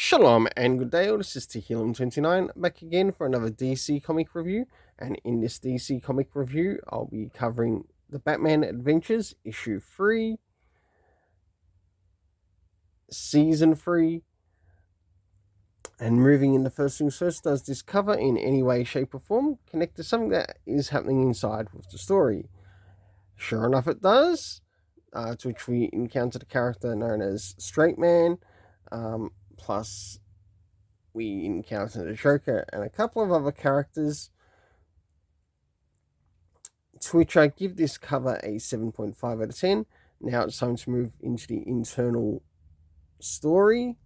Shalom and good day, all. This is Tehillim29 back again for another DC comic review. And in this DC comic review, I'll be covering the Batman Adventures issue 3, season 3. And moving into first things first, does this cover in any way, shape, or form connect to something that is happening inside with the story? Sure enough, it does. To which we encountered a character known as Straight Man. Plus, we encountered a Joker and a couple of other characters, to which I give this cover a 7.5 out of 10. Now it's time to move into the internal story,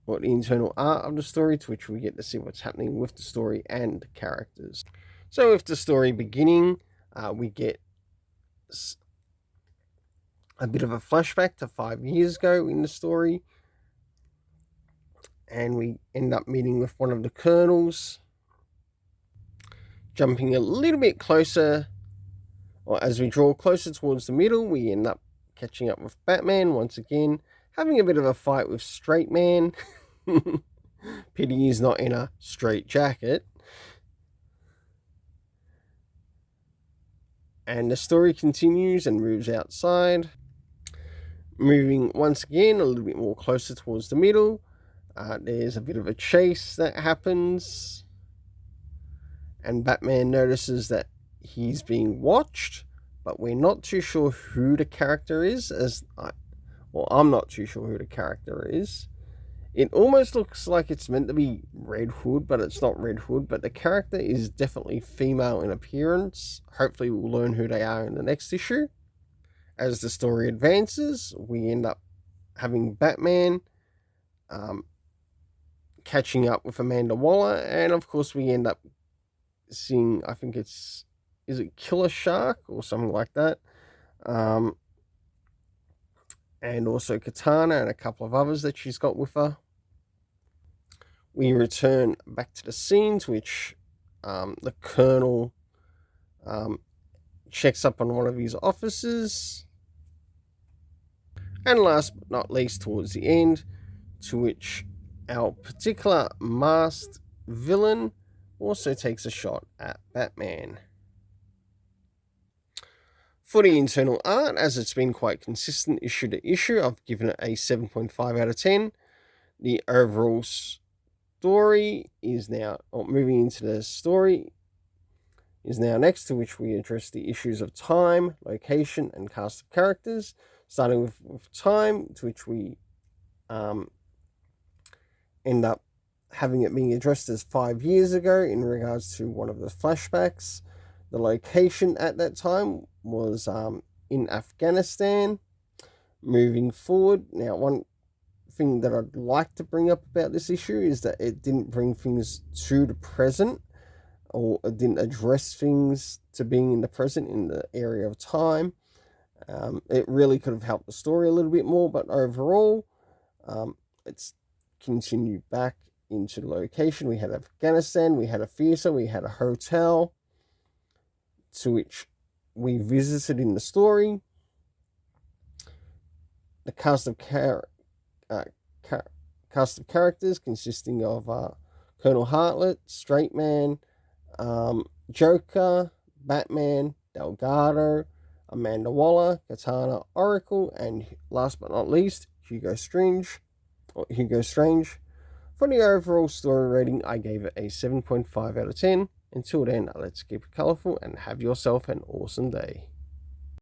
or the internal art of the story, to which we get to see what's happening with the story and the characters. So with the story beginning, we get a bit of a flashback to 5 years ago in the story, and we end up meeting with one of the colonels. Jumping a little bit closer, or as we draw closer towards the middle, we end up catching up with Batman once again, having a bit of a fight with Straight Man. Pity he's not in a straight jacket. And the story continues and moves outside, moving once again a little bit more closer towards the middle. There's a bit of a chase that happens, and Batman notices that he's being watched, but we're not too sure who the character is, I'm not too sure who the character is. It almost looks like it's meant to be Red Hood, but it's not Red Hood, but the character is definitely female in appearance. Hopefully we'll learn who they are in the next issue. As the story advances, we end up having Batman catching up with Amanda Waller, and of course we end up seeing, I think is it Killer Shark or something like that, and also Katana and a couple of others that she's got with her. We return back to the scene, to which the Colonel checks up on one of his officers, and last but not least, towards the end, to which our particular masked villain also takes a shot at Batman. For the internal art, as it's been quite consistent issue to issue, I've given it a 7.5 out of 10. The overall story is now, or moving into the story, is now next, to which we address the issues of time, location, and cast of characters. Starting with time, to which we end up having it being addressed as 5 years ago in regards to one of the flashbacks. The location at that time was in Afghanistan. Moving forward, now one thing that I'd like to bring up about this issue is that it didn't bring things to the present, or it didn't address things to being in the present in the area of time. It really could have helped the story a little bit more, but overall, it's continued back into the location. We had Afghanistan, we had a theater, we had a hotel, to which we visited in the story. The cast of characters consisting of Colonel Hartlett, Straight Man, Joker, Batman, Delgado, Amanda Waller, Katana, Oracle, and last but not least, Hugo Strange. For the overall story rating, I gave it a 7.5 out of 10. Until then, let's keep it colourful and have yourself an awesome day.